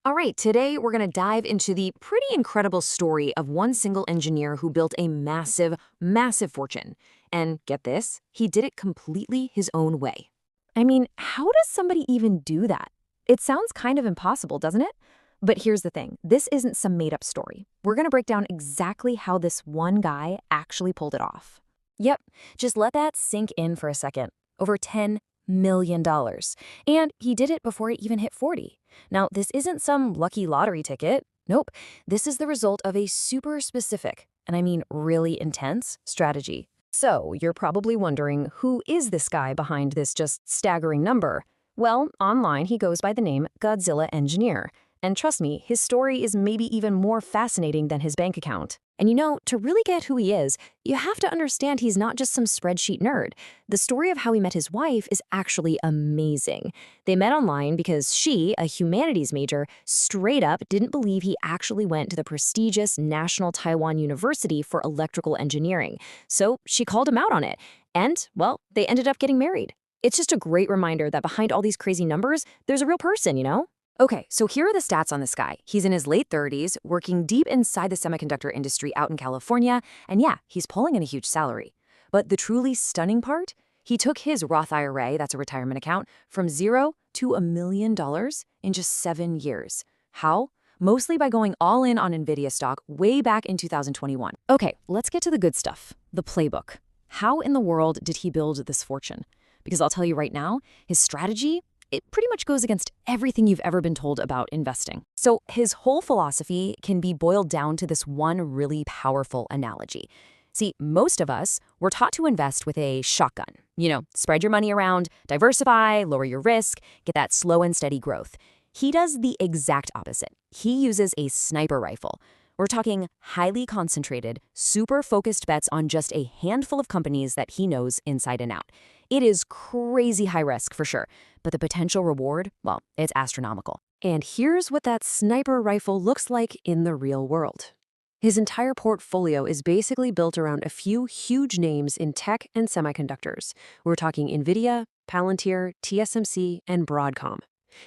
All right, today we're going to dive into the pretty incredible story of one single engineer who built a massive, massive fortune. And get this, he did it completely his own way. I mean, how does somebody even do that? It sounds kind of impossible, doesn't it? But here's the thing, this isn't some made-up story. We're going to break down exactly how this one guy actually pulled it off. Yep, just let that sink in for a second. Over $10 million. And he did it before he even hit 40. Now, this isn't some lucky lottery ticket. Nope. This is the result of a super specific, and I mean really intense, strategy. So, you're probably wondering, who is this guy behind this just staggering number? Well, online he goes by the name Godzilla Engineer. And trust me, his story is maybe even more fascinating than his bank account. And you know, to really get who he is, you have to understand he's not just some spreadsheet nerd. The story of how he met his wife is actually amazing. They met online because she, a humanities major, straight up didn't believe he actually went to the prestigious National Taiwan University for electrical engineering. So she called him out on it. And, well, they ended up getting married. It's just a great reminder that behind all these crazy numbers, there's a real person, you know? Okay, so here are the stats on this guy. He's in his late 30s, working deep inside the semiconductor industry out in California, and yeah, he's pulling in a huge salary. But the truly stunning part? He took his Roth IRA, that's a retirement account, from zero to $1 million in just 7 years. How? Mostly by going all in on NVIDIA stock way back in 2021. Okay, let's get to the good stuff, the playbook. How in the world did he build this fortune? Because I'll tell you right now, his strategy, it pretty much goes against everything you've ever been told about investing. So his whole philosophy can be boiled down to this one really powerful analogy. See, most of us were taught to invest with a shotgun. You know, spread your money around, diversify, lower your risk, get that slow and steady growth. He does the exact opposite. He uses a sniper rifle. We're talking highly concentrated, super focused bets on just a handful of companies that he knows inside and out. It is crazy high risk for sure, but the potential reward, well, it's astronomical. And here's what that sniper rifle looks like in the real world. His entire portfolio is basically built around a few huge names in tech and semiconductors. We're talking NVIDIA, Palantir, TSMC, and Broadcom.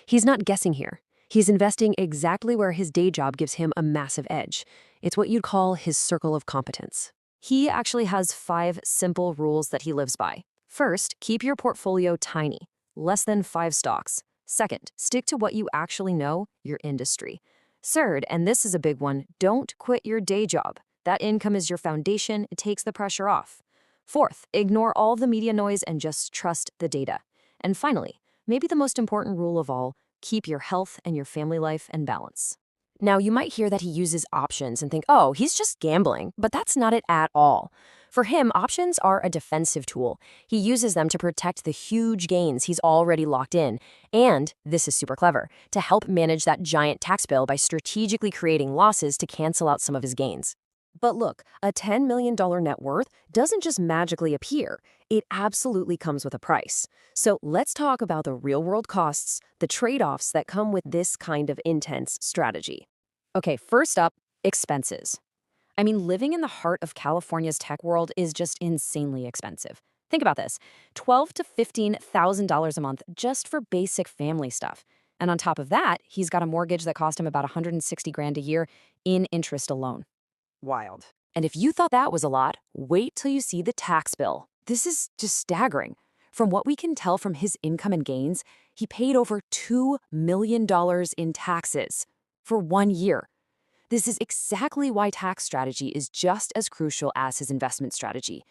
He's not guessing here. He's investing exactly where his day job gives him a massive edge. It's what you'd call his circle of competence. He actually has 5 simple rules that he lives by. First, keep your portfolio tiny, less than 5 stocks. Second, stick to what you actually know, your industry. Third, and this is a big one, don't quit your day job. That income is your foundation, it takes the pressure off. Fourth, ignore all the media noise and just trust the data. And finally, maybe the most important rule of all, keep your health and your family life in balance. Now, you might hear that he uses options and think, oh, he's just gambling, but that's not it at all. For him, options are a defensive tool. He uses them to protect the huge gains he's already locked in. And, this is super clever, to help manage that giant tax bill by strategically creating losses to cancel out some of his gains. But look, a $10 million net worth doesn't just magically appear. It absolutely comes with a price. So let's talk about the real-world costs, the trade-offs that come with this kind of intense strategy. Okay, first up, expenses. I mean, living in the heart of California's tech world is just insanely expensive. Think about this, $12,000 to $15,000 a month just for basic family stuff. And on top of that, he's got a mortgage that cost him about 160 grand a year in interest alone. Wild. And if you thought that was a lot, wait till you see the tax bill. This is just staggering. From what we can tell from his income and gains, he paid over $2 million in taxes for 1 year. This is exactly why tax strategy is just as crucial as his investment strategy.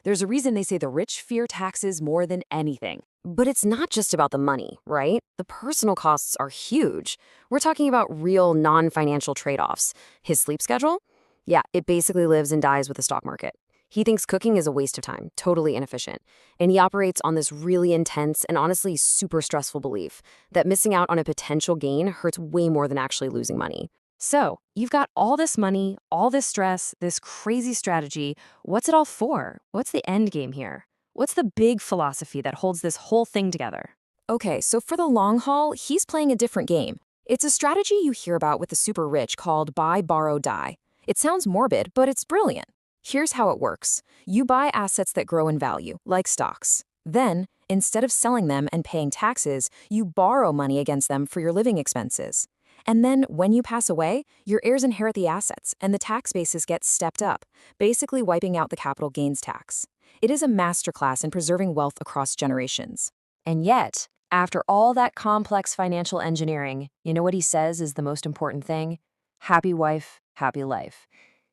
There's a reason they say the rich fear taxes more than anything. But it's not just about the money, right? The personal costs are huge. We're talking about real non-financial trade-offs. His sleep schedule? Yeah, it basically lives and dies with the stock market. He thinks cooking is a waste of time, totally inefficient. And he operates on this really intense and honestly super stressful belief that missing out on a potential gain hurts way more than actually losing money. So, you've got all this money, all this stress, this crazy strategy. What's it all for? What's the end game here? What's the big philosophy that holds this whole thing together? Okay, so for the long haul, he's playing a different game. It's a strategy you hear about with the super rich called buy, borrow, die. It sounds morbid, but it's brilliant. Here's how it works. You buy assets that grow in value, like stocks. Then, instead of selling them and paying taxes, you borrow money against them for your living expenses. And then when you pass away, your heirs inherit the assets and the tax basis gets stepped up, basically wiping out the capital gains tax. It is a masterclass in preserving wealth across generations. And yet, after all that complex financial engineering, you know what he says is the most important thing? Happy wife, happy life.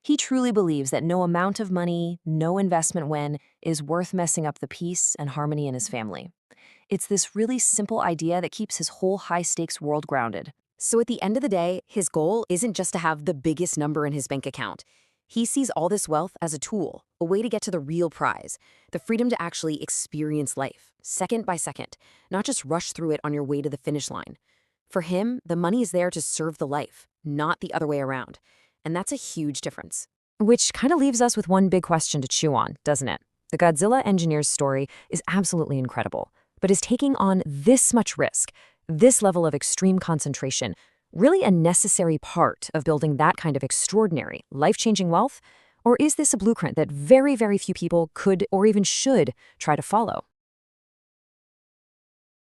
He truly believes that no amount of money, no investment win, is worth messing up the peace and harmony in his family. It's this really simple idea that keeps his whole high-stakes world grounded. So at the end of the day, his goal isn't just to have the biggest number in his bank account. He sees all this wealth as a tool, a way to get to the real prize, the freedom to actually experience life, second by second, not just rush through it on your way to the finish line. For him, the money is there to serve the life, not the other way around. And that's a huge difference. Which kind of leaves us with one big question to chew on, doesn't it? The Godzilla engineer's story is absolutely incredible, but is taking on this much risk, this level of extreme concentration, really a necessary part of building that kind of extraordinary, life-changing wealth? Or is this a blueprint that very, very few people could or even should try to follow?